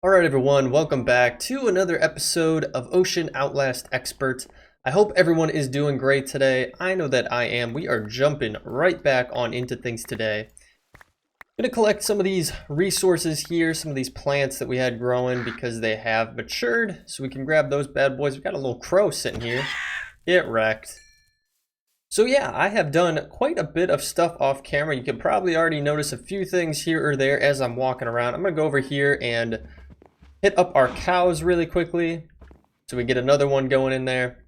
Alright everyone, welcome back to another episode of Ocean Outlast Expert. I hope everyone is doing great today. I know that I am. We are jumping right back on into things today. I'm going to collect some of these resources here, some of these plants that we had growing because they have matured. So we can grab those bad boys. We've got a little crow sitting here. Get wrecked. So yeah, I have done quite a bit of stuff off camera. You can probably already notice a few things here or there as I'm walking around. I'm going to go over here and hit up our cows really quickly so we get another one going in there.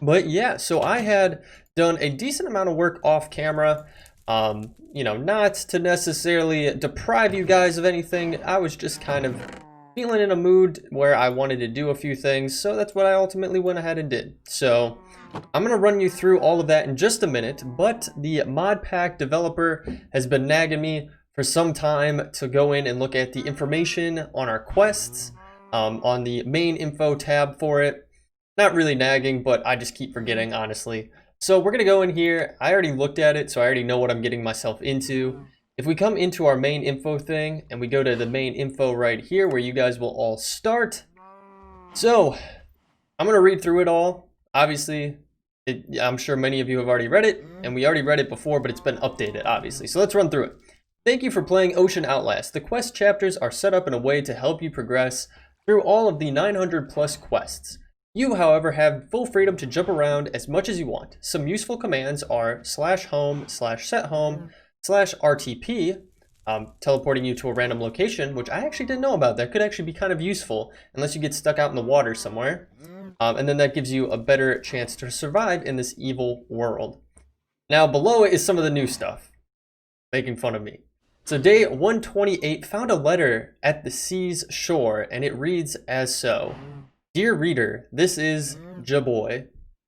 But yeah, so I had done a decent amount of work off camera. Not to necessarily deprive you guys of anything. I was just kind of feeling in a mood where I wanted to do a few things, so that's what I ultimately went ahead and did. So I'm going to run you through all of that in just a minute, but the modpack developer has been nagging me for some time to go in and look at the information on our quests on the main info tab for it. Not really nagging, but I just keep forgetting, honestly. So we're going to go in here. I already looked at it, so I already know what I'm getting myself into. If we come into our main info thing and we go to the main info right here where you guys will all start. So I'm going to read through it all. Obviously, I'm sure many of you have already read it, and we already read it before, but it's been updated, obviously. So let's run through it. Thank you for playing Ocean Outlast. The quest chapters are set up in a way to help you progress through all of the 900 plus quests. You, however, have full freedom to jump around as much as you want. Some useful commands are /home, /sethome, /RTP, teleporting you to a random location, which I actually didn't know about. That could actually be kind of useful unless you get stuck out in the water somewhere. And then that gives you a better chance to survive in this evil world. Now, below it is some of the new stuff. Making fun of me. So day 128 found a letter at the sea's shore, and it reads as so. Dear reader, this is Jaboy,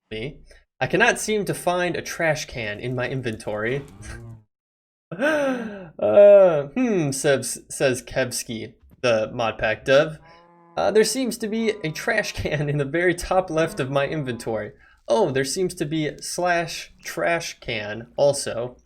me. I cannot seem to find a trash can in my inventory. says Kevsky, the modpack dev. There seems to be a trash can in the very top left of my inventory. Oh, there seems to be /trash can also.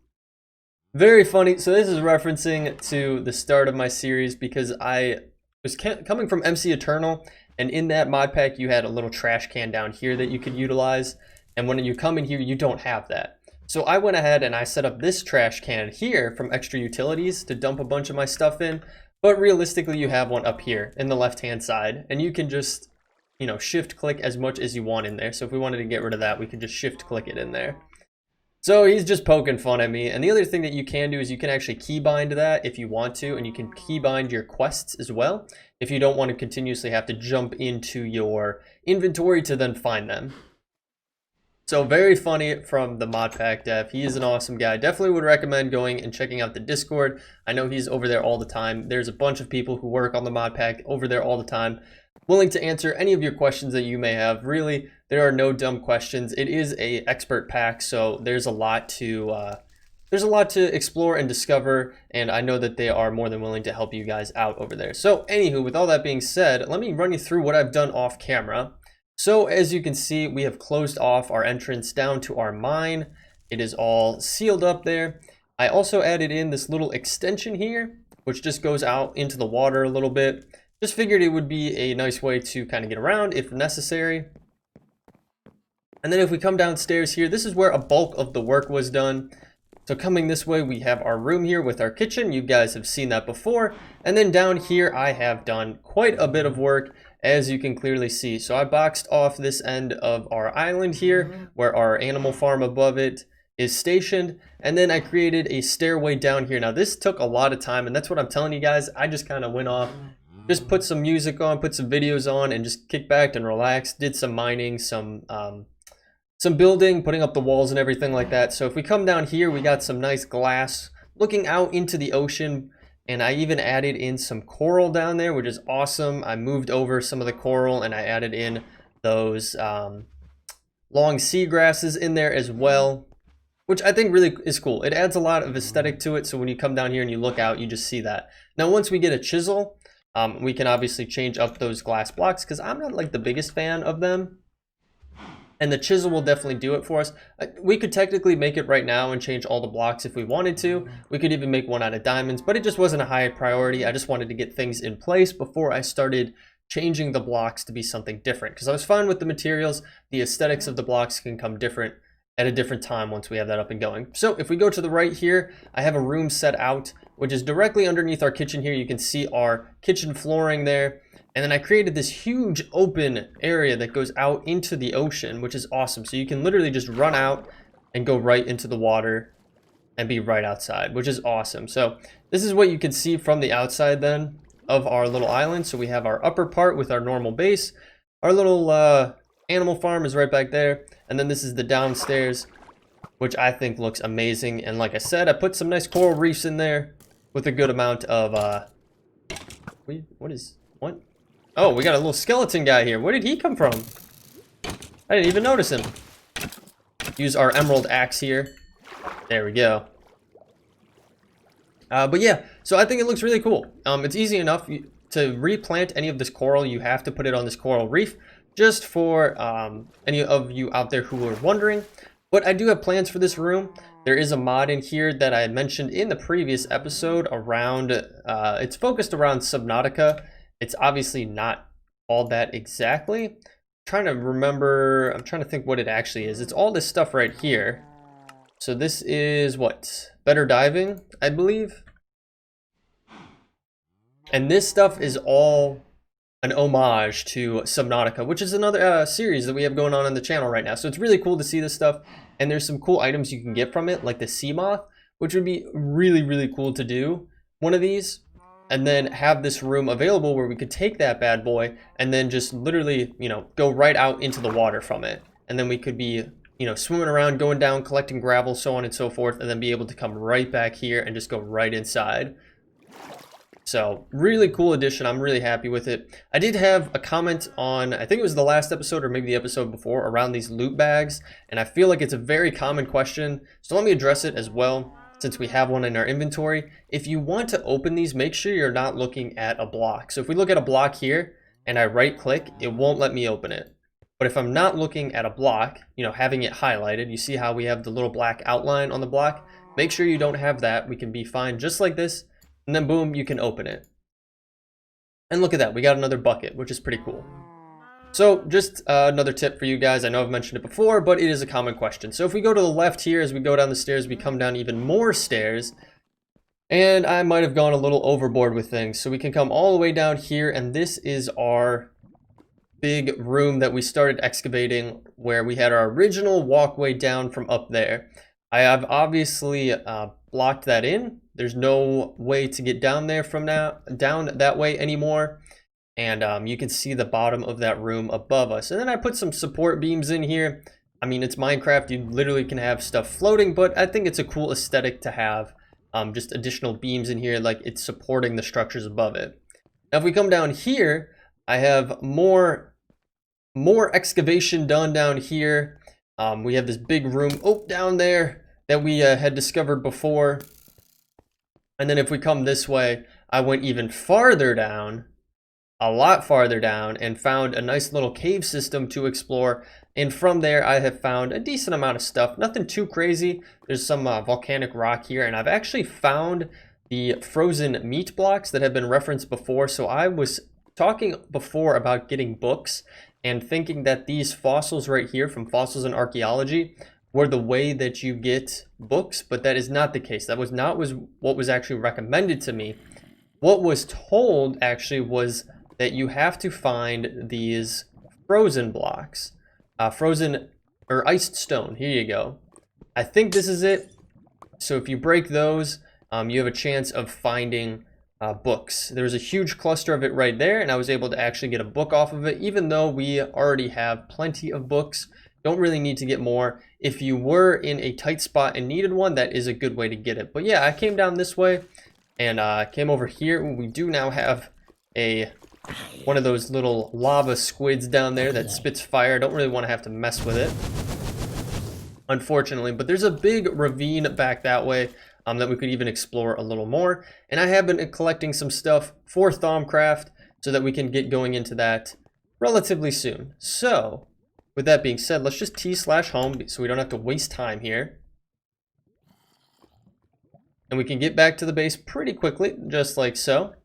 Very funny. So this is referencing to the start of my series because I was coming from MC Eternal, and in that mod pack you had a little trash can down here that you could utilize, and when you come in here you don't have that. So I went ahead and I set up this trash can here from Extra Utilities to dump a bunch of my stuff in, but realistically you have one up here in the left hand side, and you can just, shift click as much as you want in there. So if we wanted to get rid of that, we could just shift click it in there. So he's just poking fun at me. And the other thing that you can do is you can actually keybind that if you want to, and you can keybind your quests as well if you don't want to continuously have to jump into your inventory to then find them. So very funny from the modpack dev. He is an awesome guy. Definitely would recommend going and checking out the Discord. I know he's over there all the time. There's a bunch of people who work on the modpack over there all the time, willing to answer any of your questions that you may have. Really, there are no dumb questions. It is a expert pack, so there's a lot to explore and discover, and I know that they are more than willing to help you guys out over there. So anywho, with all that being said, let me run you through what I've done off camera. So as you can see, we have closed off our entrance down to our mine. It is all sealed up there. I also added in this little extension here, which just goes out into the water a little bit. Just figured it would be a nice way to kind of get around if necessary. And then if we come downstairs here, this is where a bulk of the work was done. So coming this way, we have our room here with our kitchen. You guys have seen that before. And then down here, I have done quite a bit of work, as you can clearly see. So I boxed off this end of our island here, where our animal farm above it is stationed. And then I created a stairway down here. Now this took a lot of time, and that's what I'm telling you guys. I just kind of went off, just put some music on, put some videos on, and just kicked back and relaxed. Did some mining, some building, putting up the walls and everything like that. So if we come down here, we got some nice glass looking out into the ocean, and I even added in some coral down there, which is awesome. I moved over some of the coral and I added in those long sea grasses in there as well, which I think really is cool. It adds a lot of aesthetic to it, so when you come down here and you look out, you just see that. Now once we get a chisel, we can obviously change up those glass blocks, because I'm not like the biggest fan of them. And the chisel will definitely do it for us. We could technically make it right now and change all the blocks if we wanted to. We could even make one out of diamonds, but it just wasn't a high priority. I just wanted to get things in place before I started changing the blocks to be something different. Because I was fine with the materials. The aesthetics of the blocks can come different at a different time once we have that up and going. So if we go to the right here, I have a room set out, which is directly underneath our kitchen here. You can see our kitchen flooring there. And then I created this huge open area that goes out into the ocean, which is awesome. So you can literally just run out and go right into the water and be right outside, which is awesome. So this is what you can see from the outside then of our little island. So we have our upper part with our normal base. Our little animal farm is right back there. And then this is the downstairs, which I think looks amazing. And like I said, I put some nice coral reefs in there with a good amount of, what? Oh, we got a little skeleton guy here. Where did he come from? I didn't even notice him. Use our emerald axe here. There we go. But yeah, so I think it looks really cool. It's easy enough to replant any of this coral. You have to put it on this coral reef, just for any of you out there who are wondering. But I do have plans for this room. There is a mod in here that I had mentioned in the previous episode around, it's focused around Subnautica. It's obviously not all that exactly. I'm trying to think what it actually is. It's all this stuff right here. So this is what? Better diving, I believe. And this stuff is all an homage to Subnautica, which is another series that we have going on the channel right now. So it's really cool to see this stuff. And there's some cool items you can get from it, like the sea moth, which would be really, really cool to do one of these. And then have this room available where we could take that bad boy and then just literally, go right out into the water from it. And then we could be, swimming around, going down, collecting gravel, so on and so forth, and then be able to come right back here and just go right inside. So really cool addition. I'm really happy with it. I did have a comment on, I think it was the last episode or maybe the episode before, around these loot bags. And I feel like it's a very common question. So let me address it as well, since we have one in our inventory. If you want to open these, make sure you're not looking at a block. So if we look at a block here and I right click, it won't let me open it. But if I'm not looking at a block, having it highlighted, you see how we have the little black outline on the block? Make sure you don't have that. We can be fine just like this, and then boom, you can open it. And look at that, we got another bucket, which is pretty cool. So just another tip for you guys. I know I've mentioned it before, but it is a common question. So if we go to the left here, as we go down the stairs, we come down even more stairs. And I might have gone a little overboard with things. So we can come all the way down here, and this is our big room that we started excavating, where we had our original walkway down from up there. I have obviously blocked that in. There's no way to get down there from down that way anymore. And you can see the bottom of that room above us. And then I put some support beams in here. I mean, it's Minecraft. You literally can have stuff floating, but I think it's a cool aesthetic to have just additional beams in here, like it's supporting the structures above it. Now, if we come down here, I have more excavation done down here. We have this big room down there that we had discovered before. And then if we come this way, I went even farther down, a lot farther down, and found a nice little cave system to explore. And from there, I have found a decent amount of stuff. Nothing too crazy. There's some volcanic rock here, and I've actually found the frozen meat blocks that have been referenced before. So I was talking before about getting books and thinking that these fossils right here from Fossils and Archaeology were the way that you get books, but that is not the case. That was not what was actually recommended to me. What was told actually was that you have to find these frozen blocks, frozen or iced stone. Here you go. I think this is it. So if you break those, you have a chance of finding books. There was a huge cluster of it right there, and I was able to actually get a book off of it, even though we already have plenty of books. Don't really need to get more. If you were in a tight spot and needed one, that is a good way to get it. But yeah, I came down this way and came over here. We do now have one of those little lava squids down there that spits fire. I don't really want to have to mess with it, unfortunately. But there's a big ravine back that way that we could even explore a little more. And I have been collecting some stuff for Thaumcraft so that we can get going into that relatively soon. So with that being said, let's just t/home so we don't have to waste time here. And we can get back to the base pretty quickly, just like so.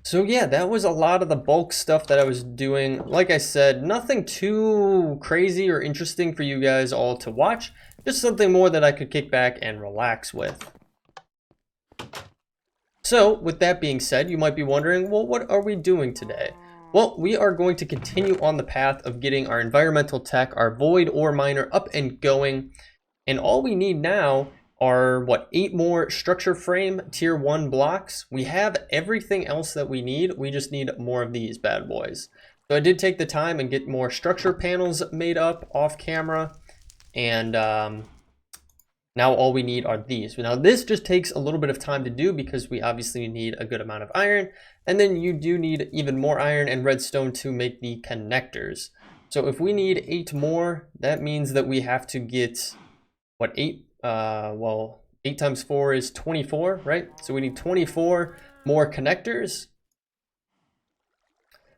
So yeah, that was a lot of the bulk stuff that I was doing. Like I said, nothing too crazy or interesting for you guys all to watch. Just something more that I could kick back and relax with. So with that being said, you might be wondering, well, what are we doing today? Well, we are going to continue on the path of getting our environmental tech, our void ore miner up and going. And all we need now are, what, 8 more structure frame tier 1 blocks. We have everything else that we need. We just need more of these bad boys. So I did take the time and get more structure panels made up off camera. And now all we need are these. Now this just takes a little bit of time to do because we obviously need a good amount of iron. And then you do need even more iron and redstone to make the connectors. So if we need 8 more, that means that we have to get, what, 8? Well, 8 times 4 is 24, right? So we need 24 more connectors.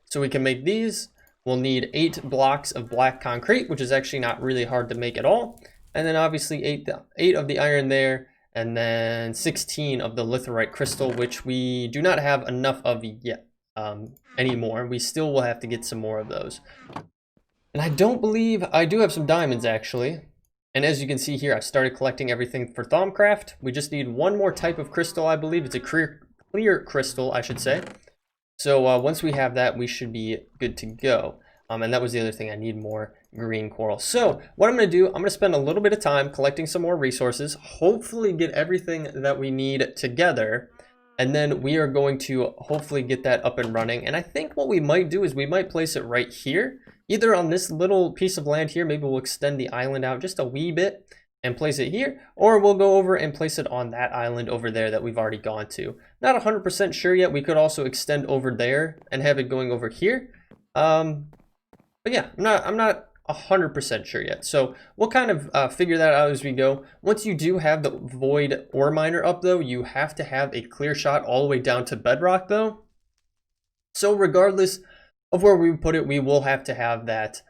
So we can make these. We'll need 8 blocks of black concrete, which is actually not really hard to make at all. And then obviously 8 of the iron there, and then 16 of the litherite crystal, which we do not have enough of yet anymore. We still will have to get some more of those. And I don't believe, I do have some diamonds actually. And as you can see here, I started collecting everything for Thaumcraft. We just need one more type of crystal, I believe. It's a clear crystal, I should say. So once we have that, we should be good to go. And that was the other thing, I need more green coral. So what I'm going to do, I'm going to spend a little bit of time collecting some more resources, hopefully get everything that we need together. And then we are going to hopefully get that up and running. And I think what we might do is we might place it right here. Either on this little piece of land here, maybe we'll extend the island out just a wee bit and place it here, or we'll go over and place it on that island over there that we've already gone to. Not 100% sure yet. We could also extend over there and have it going over here. But yeah, I'm not 100% sure yet. So we'll kind of figure that out as we go. Once you do have the void ore miner up though, you have to have a clear shot all the way down to bedrock though. So regardless of where we put it, we will have to have that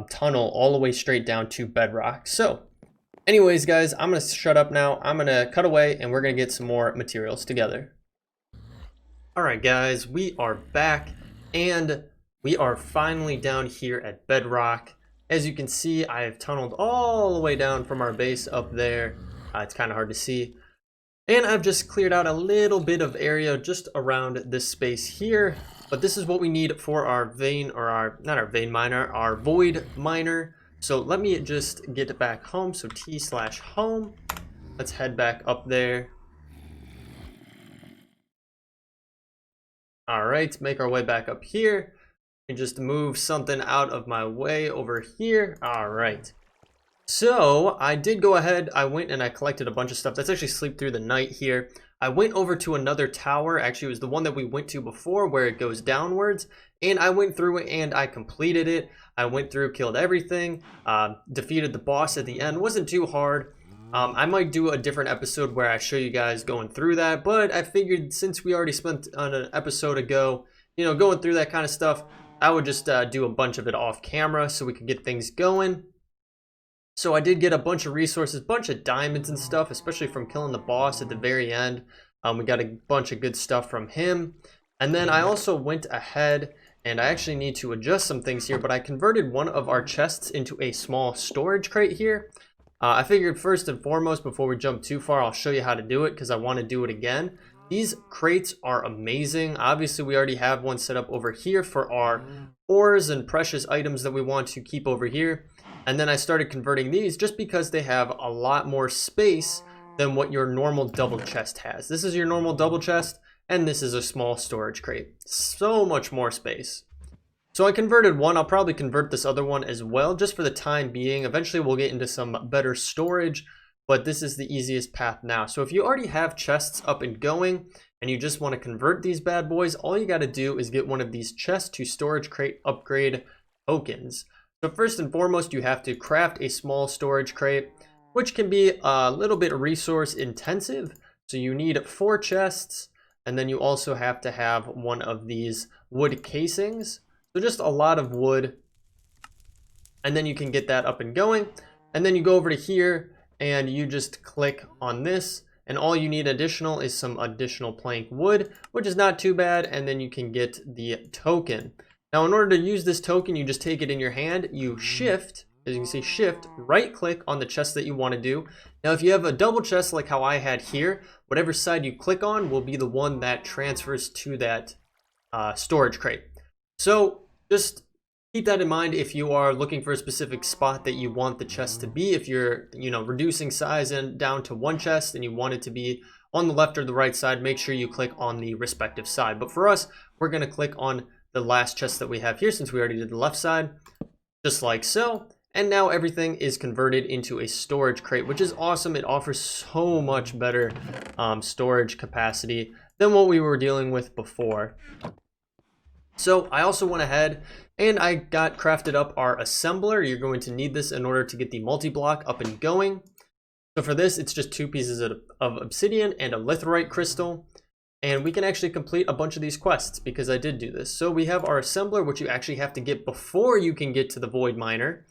tunnel all the way straight down to bedrock. So anyways, guys, I'm going to shut up now. I'm going to cut away and we're going to get some more materials together. All right, guys, we are back and we are finally down here at bedrock. As you can see, I have tunneled all the way down from our base up there. It's kind of hard to see. And I've just cleared out a little bit of area just around this space here. But this is what we need for our vein, or not our vein miner, our void miner. So let me just get back home. So t/home. Let's head back up there. All right, make our way back up here. And just move something out of my way over here. All right. So I did go ahead, I went and I collected a bunch of stuff. That's actually sleep through the night here. I went over to another tower. Actually, it was the one that we went to before where it goes downwards. And I went through it and I completed it. I went through, killed everything, defeated the boss at the end. Wasn't too hard. I might do a different episode where I show you guys going through that. But I figured since we already spent on an episode ago, you know, going through that kind of stuff, I would just do a bunch of it off camera so we could get things going. So I did get a bunch of resources, bunch of diamonds and stuff, especially from killing the boss at the very end. We got a bunch of good stuff from him. And then I also went ahead and I actually need to adjust some things here, but I converted one of our chests into a small storage crate here. I figured first and foremost, before we jump too far, I'll show you how to do it because I want to do it again. These crates are amazing. Obviously, we already have one set up over here for our ores and precious items that we want to keep over here. And then I started converting these just because they have a lot more space than what your normal double chest has. This is your normal double chest, and this is a small storage crate. So much more space. So I converted one. I'll probably convert this other one as well, just for the time being. Eventually, we'll get into some better storage, but this is the easiest path now. So if you already have chests up and going, and you just want to convert these bad boys, all you got to do is get one of these chest to storage crate upgrade tokens. So first and foremost, you have to craft a small storage crate, which can be a little bit resource intensive. So you need 4 chests, and then you also have to have one of these wood casings. So just a lot of wood. and then you can get that up and going. And then you go over to here and you just click on this, and all you need additional is some additional plank wood, which is not too bad, and then you can get the token. Now in order to use this token, you just take it in your hand, you shift, as you can see, shift, right click on the chest that you want to do. Now if you have a double chest like how I had here, whatever side you click on will be the one that transfers to that storage crate. So just keep that in mind if you are looking for a specific spot that you want the chest to be. If you're, reducing size and down to one chest and you want it to be on the left or the right side, make sure you click on the respective side. But for us, we're going to click on the last chest that we have here since we already did the left side, just like so. And now everything is converted into a storage crate, which is awesome. It offers so much better storage capacity than what we were dealing with before. So I also went ahead and I got crafted up our assembler. You're going to need this in order to get the multi-block up and going. So for this, it's just 2 pieces of obsidian and a litherite crystal. And we can actually complete a bunch of these quests because I did do this. So we have our assembler, which you actually have to get before you can get to the void miner.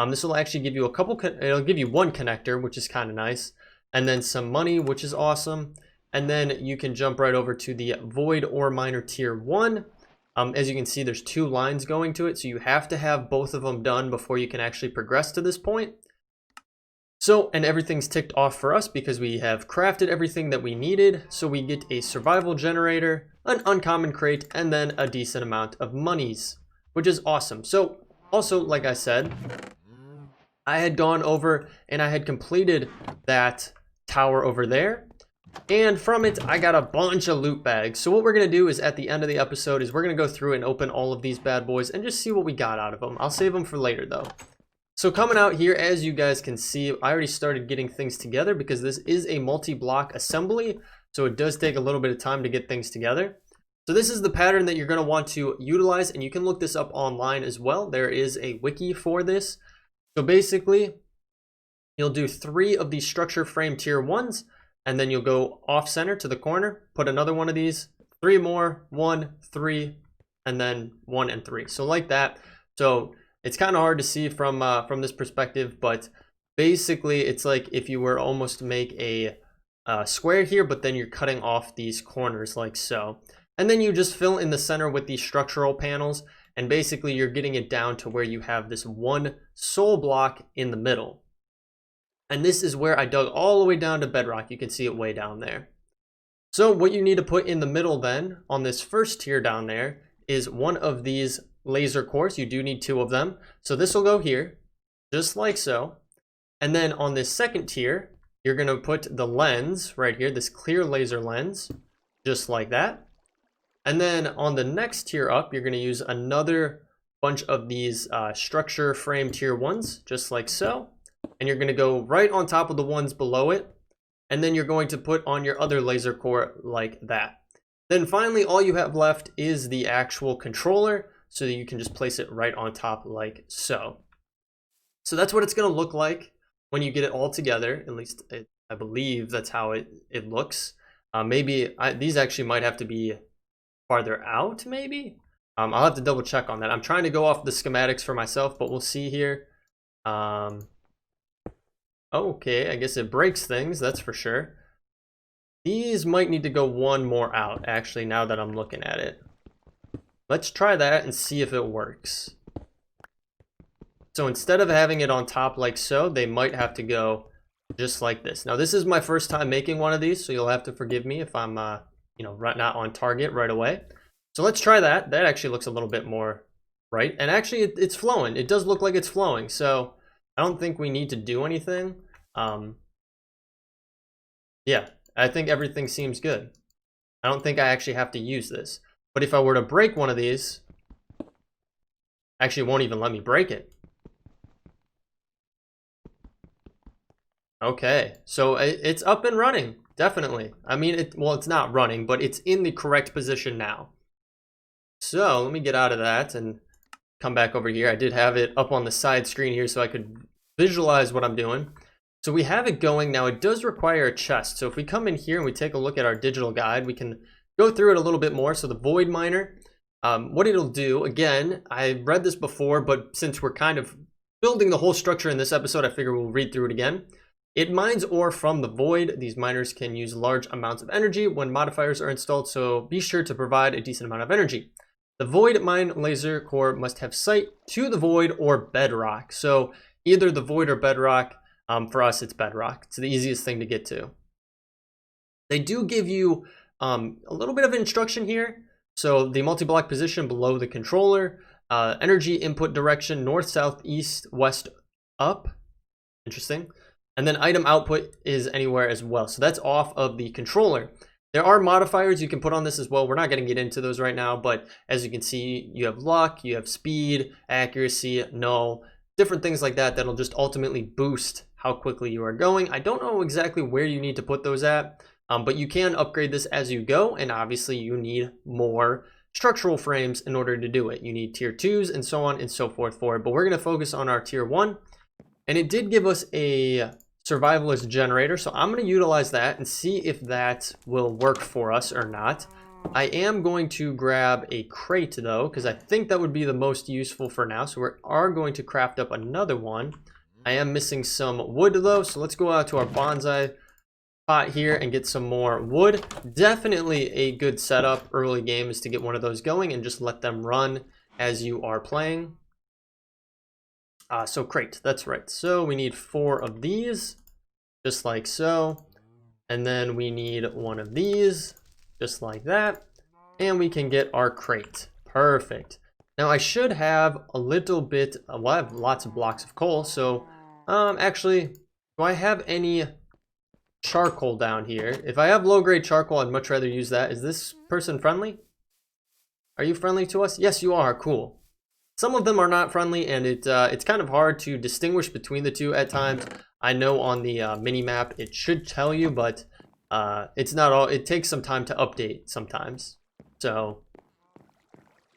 This will actually give you it'll give you 1 connector, which is kind of nice. And then some money, which is awesome. And then you can jump right over to the void ore miner tier 1. As you can see, there's 2 lines going to it, so you have to have both of them done before you can actually progress to this point. So, and everything's ticked off for us because we have crafted everything that we needed. So we get a survival generator, an uncommon crate, and then a decent amount of monies, which is awesome. So also, like I said, I had gone over and I had completed that tower over there. And from it, I got a bunch of loot bags. So what we're going to do is at the end of the episode is we're going to go through and open all of these bad boys and just see what we got out of them. I'll save them for later though. So coming out here, as you guys can see, I already started getting things together because this is a multi-block assembly. So it does take a little bit of time to get things together. So this is the pattern that you're going to want to utilize, and you can look this up online as well. There is a wiki for this. So basically, you'll do 3 of these structure frame tier 1s. And then you'll go off center to the corner, put another one of these, 3 more, 1, 3, and then 1 and 3. So like that. So it's kind of hard to see from this perspective, but basically it's like if you were almost to make a square here, but then you're cutting off these corners like so. And then you just fill in the center with these structural panels, and basically you're getting it down to where you have this 1 soul block in the middle. And this is where I dug all the way down to bedrock. You can see it way down there. So what you need to put in the middle then on this first tier down there is 1 of these laser cores. You do need 2 of them. So this will go here, just like so. And then on this second tier, you're going to put the lens right here, this clear laser lens, just like that. And then on the next tier up, you're going to use another bunch of these structure frame tier 1s, just like so. And you're going to go right on top of the ones below it. And then you're going to put on your other laser core like that. Then finally, all you have left is the actual controller, so that you can just place it right on top like so. So that's what it's going to look like when you get it all together. At least I believe that's how it looks. These actually might have to be farther out, maybe. I'll have to double check on that. I'm trying to go off the schematics for myself, but we'll see here. Okay, I guess it breaks things, that's for sure. These might need to go 1 more out, actually, now that I'm looking at it. Let's try that and see if it works. So instead of having it on top like so, they might have to go just like this. Now, this is my first time making one of these, so you'll have to forgive me if I'm, not on target right away. So let's try that. That actually looks a little bit more right. And actually, it's flowing. It does look like it's flowing, so I don't think we need to do anything. Yeah, I think everything seems good. I don't think I actually have to use this. But if I were to break one of these, actually it won't even let me break it. Okay, so it's up and running, definitely. I mean, it's not running, but it's in the correct position now. So let me get out of that and come back over here. I did have it up on the side screen here so I could visualize what I'm doing. So we have it going now. It does require a chest. So if we come in here and we take a look at our digital guide, we can go through it a little bit more. So the void miner, what it'll do, again, I read this before, but since we're kind of building the whole structure in this episode, I figure we'll read through it again. It mines ore from the void. These miners can use large amounts of energy when modifiers are installed, so be sure to provide a decent amount of energy. The void mine laser core must have sight to the void or bedrock. So either the void or bedrock. For us, it's bedrock. It's the easiest thing to get to. They do give you a little bit of instruction here. So the multi-block position below the controller, energy input direction, north, south, east, west, up. Interesting. And then item output is anywhere as well. So that's off of the controller. There are modifiers you can put on this as well. We're not going to get into those right now, but as you can see, you have luck, you have speed, accuracy, null, different things like that that'll just ultimately boost how quickly you are going. I don't know exactly where you need to put those at, but you can upgrade this as you go, and obviously you need more structural frames in order to do it. You need tier 2s and so on and so forth for it, but we're going to focus on our tier 1, and it did give us a survivalist generator, so I'm going to utilize that and see if that will work for us or not. I am going to grab a crate though, because I think that would be the most useful for now, so we are going to craft up another one. I am missing some wood though, so let's go out to our bonsai pot here and get some more wood. Definitely a good setup early game is to get one of those going and just let them run as you are playing. So crate, that's right. So we need 4 of these, just like so. And then we need 1 of these, just like that. And we can get our crate. Perfect. Now I should have a little bit, well, I have lots of blocks of coal. So actually, do I have any charcoal down here? If I have low grade charcoal, I'd much rather use that. Is this person friendly? Are you friendly to us? Yes, you are. Cool. Some of them are not friendly, and it's kind of hard to distinguish between the two at times. I know on the mini map it should tell you, but it's not all. It takes some time to update sometimes. So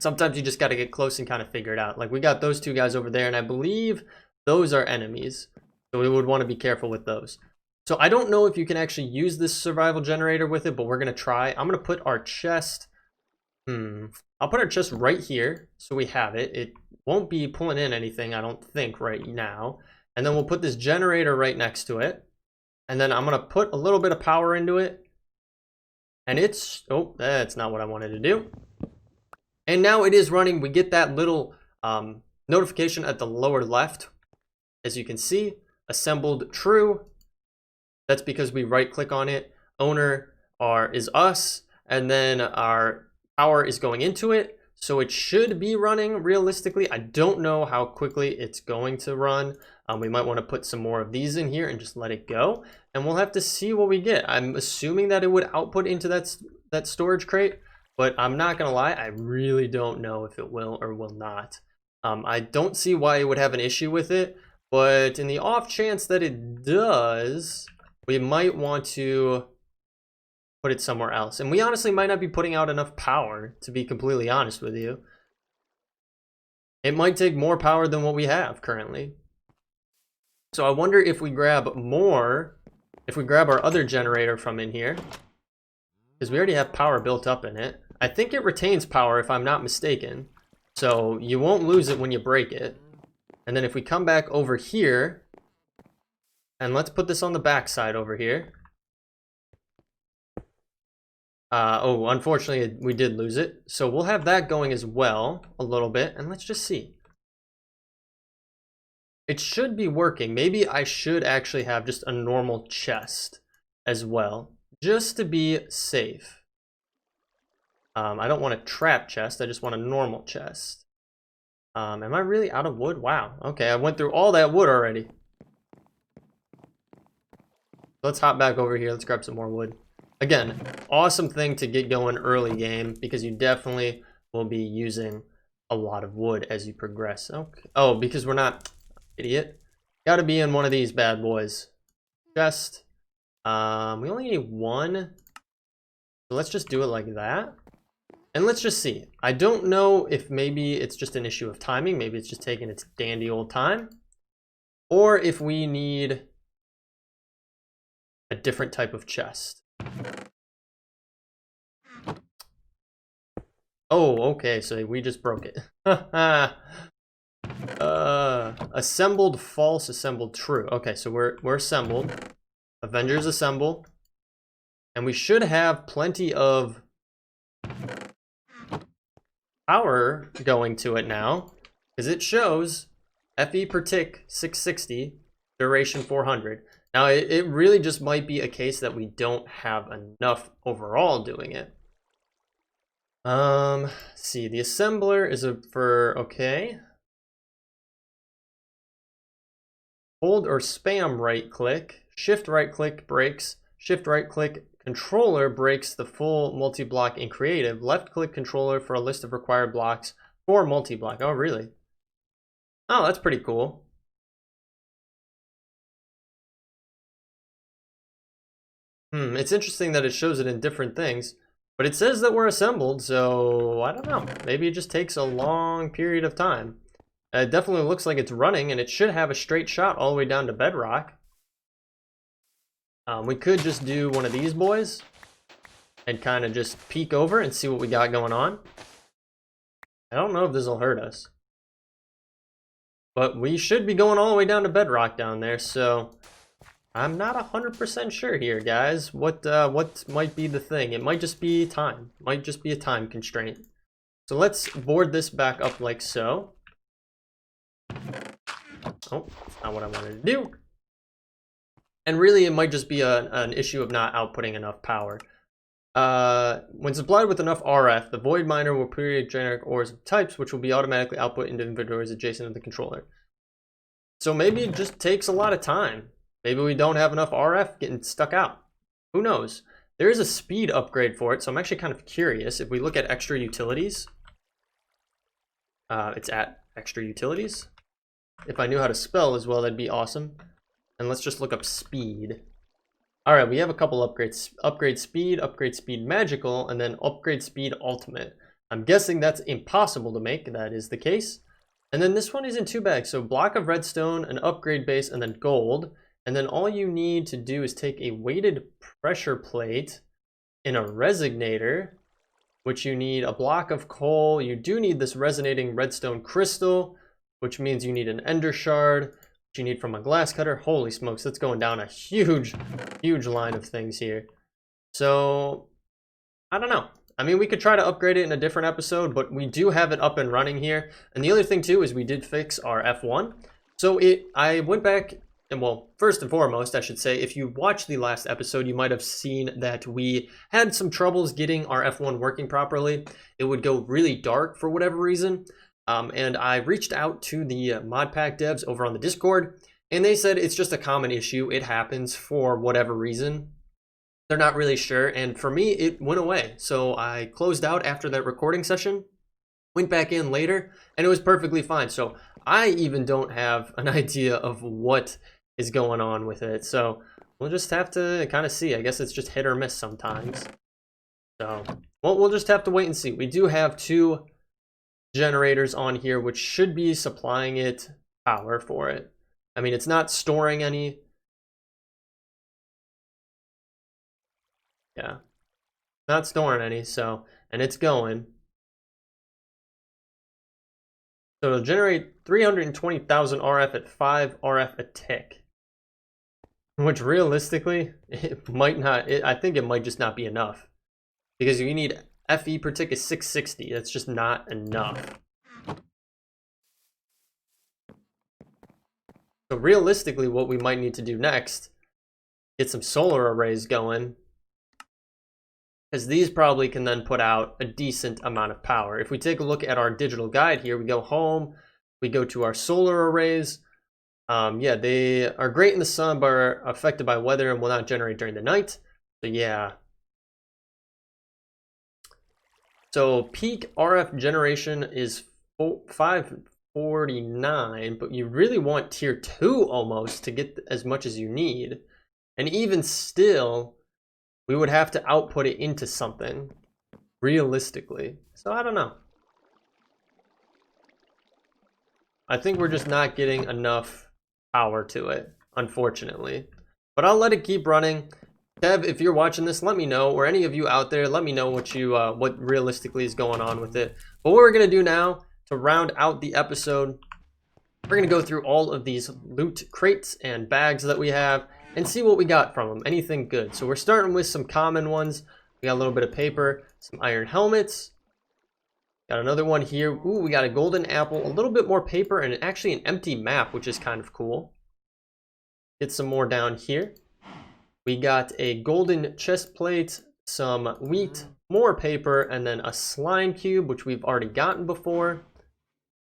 sometimes you just got to get close and kind of figure it out. Like we got those 2 guys over there, and I believe those are enemies, so we would want to be careful with those. So I don't know if you can actually use this survival generator with it, but we're gonna try. I'm gonna put our chest. I'll put our chest right here so we have it. It won't be pulling in anything, I don't think, right now. And then we'll put this generator right next to it. And then I'm going to put a little bit of power into it. And it's, oh, that's not what I wanted to do. And now it is running. We get that little notification at the lower left. As you can see, assembled true. That's because we right click on it. Owner is us. And then our power is going into it, so it should be running realistically. I don't know how quickly it's going to run. We might want to put some more of these in here and just let it go, and we'll have to see what we get. I'm assuming that it would output into that storage crate, but I'm not gonna lie, I really don't know if it will or will not. I don't see why it would have an issue with it, but in the off chance that it does, we might want to put it somewhere else. And we honestly might not be putting out enough power, to be completely honest with you. It might take more power than what we have currently. So I wonder if we grab more, if we grab our other generator from in here, because we already have power built up in it. I think it retains power if I'm not mistaken. So you won't lose it when you break it. And then if we come back over here, and let's put this on the back side over here. Oh, unfortunately, we did lose it. So we'll have that going as well a little bit. And let's just see. It should be working. Maybe I should actually have just a normal chest as well, just to be safe. I don't want a trap chest. I just want a normal chest. Am I really out of wood? Wow. Okay, I went through all that wood already. Let's hop back over here. Let's grab some more wood. Again, awesome thing to get going early game, because you definitely will be using a lot of wood as you progress. Okay. Oh, because we're not, idiot. Got to be in one of these bad boys. Chest. We only need 1. So let's just do it like that. And let's just see. I don't know if maybe it's just an issue of timing. Maybe it's just taking its dandy old time. Or if we need a different type of chest. Oh, okay, so we just broke it. Assembled false, assembled true. Okay, so we're assembled. Avengers assemble. And we should have plenty of power going to it now, because it shows FE per tick 660, duration 400. Now it really just might be a case that we don't have enough overall doing it. See, the assembler is okay. Hold or spam right click, shift right click breaks, shift right click controller breaks the full multi-block in creative, left click controller for a list of required blocks for multi-block. Oh, really? Oh, that's pretty cool. It's interesting that it shows it in different things, but it says that we're assembled, so I don't know. Maybe it just takes a long period of time. It definitely looks like it's running, and it should have a straight shot all the way down to bedrock. We could just do one of these boys and kind of just peek over and see what we got going on. I don't know if this will hurt us, but we should be going all the way down to bedrock down there, so I'm not 100% sure here, guys. What might be the thing? It might just be time. Might just be a time constraint. So let's board this back up like so. Oh, that's not what I wanted to do. And really, it might just be an issue of not outputting enough power. When supplied with enough RF, the void miner will create generic ores of types, which will be automatically output into inventories adjacent to the controller. So maybe it just takes a lot of time. Maybe we don't have enough RF getting stuck out. Who knows? There is a speed upgrade for it, so I'm actually kind of curious. If we look at extra utilities, it's at extra utilities. If I knew how to spell as well, that'd be awesome. And let's just look up speed. All right, we have a couple upgrades. Upgrade speed magical, and then upgrade speed ultimate. I'm guessing that's impossible to make. That is the case. And then this one is in 2 bags. So block of redstone, an upgrade base, and then gold. And then all you need to do is take a weighted pressure plate in a resonator, which you need a block of coal. You do need this resonating redstone crystal, which means you need an ender shard. You need from a glass cutter. Holy smokes, that's going down a huge line of things here. So I don't know. I mean, we could try to upgrade it in a different episode, but we do have it up and running here. And the other thing too is we did fix our F1. So I went back and, well, first and foremost, I should say, if you watched the last episode, you might have seen that we had some troubles getting our F1 working properly. It would go really dark for whatever reason. And I reached out to the modpack devs over on the Discord, and they said it's just a common issue. It happens for whatever reason. They're not really sure, and for me, it went away. So I closed out after that recording session, went back in later, and it was perfectly fine. So I even don't have an idea of what is going on with it. So we'll just have to kind of see. I guess it's just hit or miss sometimes. So we'll just have to wait and see. We do have 2 generators on here, which should be supplying it power for it. I mean, it's not storing any. Yeah, not storing any, so, and it's going. So it'll generate 320,000 RF at 5 RF a tick, which realistically, it might not, I think it might just not be enough, because you need FE per tick is 660. That's just not enough. So realistically, what we might need to do next, get some solar arrays going, because these probably can then put out a decent amount of power. If we take a look at our digital guide here, we go home, we go to our solar arrays. Yeah, they are great in the sun, but are affected by weather and will not generate during the night. So yeah. So peak RF generation is 549, but you really want tier 2 almost to get as much as you need. And even still, we would have to output it into something, realistically. So I don't know. I think we're just not getting enough power to it, unfortunately. But I'll let it keep running. Dev, if you're watching this, let me know, or any of you out there, let me know what realistically is going on with it. But what we're gonna do now to round out the episode We're gonna go through all of these loot crates and bags that we have and see what we got from them, anything good. So we're starting with some common ones. We got a little bit of paper, some iron helmets. Got another one here. Ooh, we got a golden apple, a little bit more paper, and actually an empty map, which is kind of cool. Get some more down here. We got a golden chest plate, some wheat, more paper, and then a slime cube, which we've already gotten before.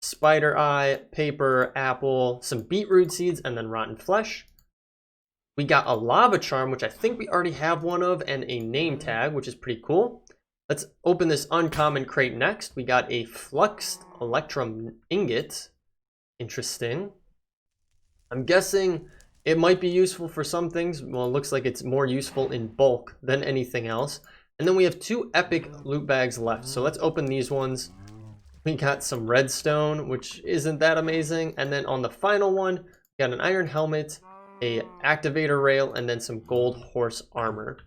Spider eye, paper, apple, some beetroot seeds, and then rotten flesh. We got a lava charm, which I think we already have one of, and a name tag, which is pretty cool. Let's open this uncommon crate next. We got a fluxed electrum ingot. Interesting. I'm guessing it might be useful for some things. Well, it looks like it's more useful in bulk than anything else. And then we have 2 epic loot bags left. So let's open these ones. We got some redstone, which isn't that amazing. And then on the final one, we got an iron helmet, a activator rail, and then some gold horse armor.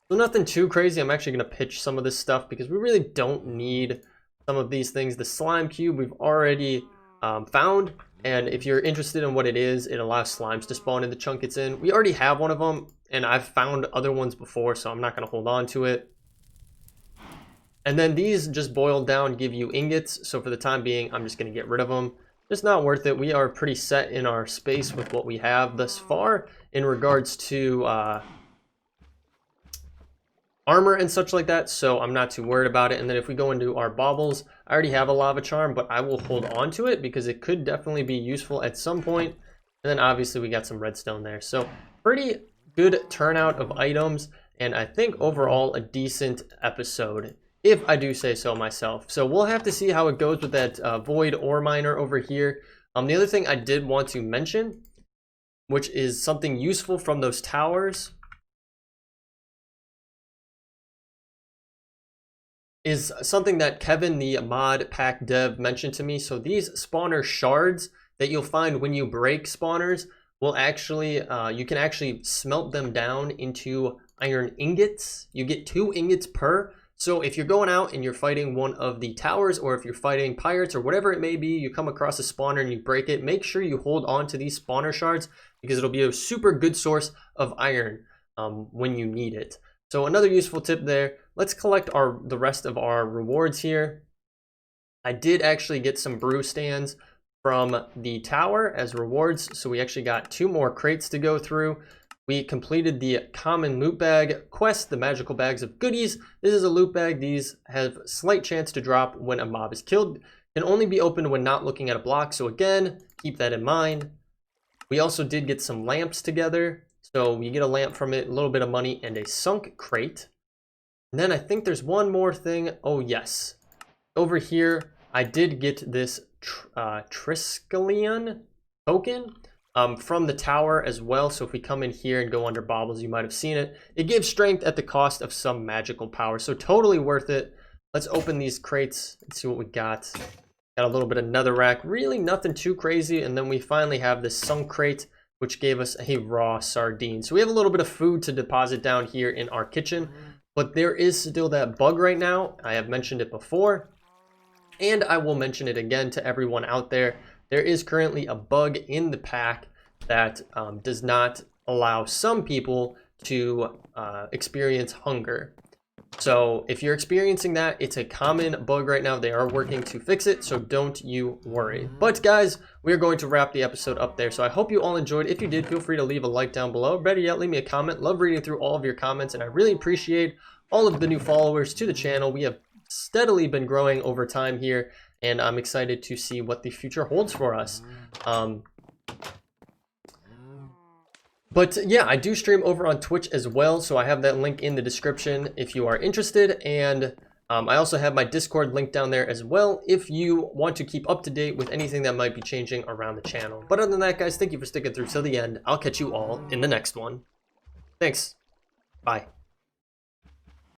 So nothing too crazy. I'm actually going to pitch some of this stuff because we really don't need some of these things. The slime cube we've already found. And if you're interested in what it is, it allows slimes to spawn in the chunk it's in. We already have one of them, and I've found other ones before, so I'm not going to hold on to it. And then these just boiled down give you ingots. So for the time being, I'm just going to get rid of them. Just not worth it. We are pretty set in our space with what we have thus far in regards to armor and such like that, so I'm not too worried about it. And then if we go into our baubles, I already have a lava charm, but I will hold on to it because it could definitely be useful at some point. And then obviously we got some redstone there, so pretty good turnout of items, and I think overall a decent episode, if I do say so myself. So we'll have to see how it goes with that void ore miner over here. The other thing I did want to mention, which is something useful from those towers, is something that Kevin, the mod pack dev, mentioned to me. So these spawner shards that you'll find when you break spawners will actually, you can actually smelt them down into iron ingots. You get 2 ingots per. So if you're going out and you're fighting one of the towers, or if you're fighting pirates or whatever it may be, you come across a spawner and you break it, make sure you hold on to these spawner shards because it'll be a super good source of iron when you need it. So another useful tip there. Let's collect the rest of our rewards here. I did actually get some brew stands from the tower as rewards. So we actually got 2 more crates to go through. We completed the common loot bag quest, the magical bags of goodies. This is a loot bag. These have slight chance to drop when a mob is killed. Can only be opened when not looking at a block. So again, keep that in mind. We also did get some lamps together. So you get a lamp from it, a little bit of money, and a sunk crate. And then I think there's one more thing. Oh, yes. Over here, I did get this Triskelion token from the tower as well. So if we come in here and go under baubles, you might have seen it. It gives strength at the cost of some magical power. So totally worth it. Let's open these crates and see what we got. Got a little bit of netherrack. Really nothing too crazy. And then we finally have this sunk crate, which gave us a raw sardine. So we have a little bit of food to deposit down here in our kitchen. But there is still that bug right now. I have mentioned it before, and I will mention it again to everyone out there. There is currently a bug in the pack that does not allow some people to experience hunger. So if you're experiencing that, it's a common bug right now. They are working to fix it, so don't you worry. But guys, we're going to wrap the episode up there. So I hope you all enjoyed. If you did, feel free to leave a like down below. Better yet, leave me a comment. Love reading through all of your comments, and I really appreciate all of the new followers to the channel. We have steadily been growing over time here, and I'm excited to see what the future holds for us. But yeah, I do stream over on Twitch as well, so I have that link in the description if you are interested. And I also have my Discord link down there as well if you want to keep up to date with anything that might be changing around the channel. But other than that, guys, thank you for sticking through till the end. I'll catch you all in the next one. Thanks. Bye.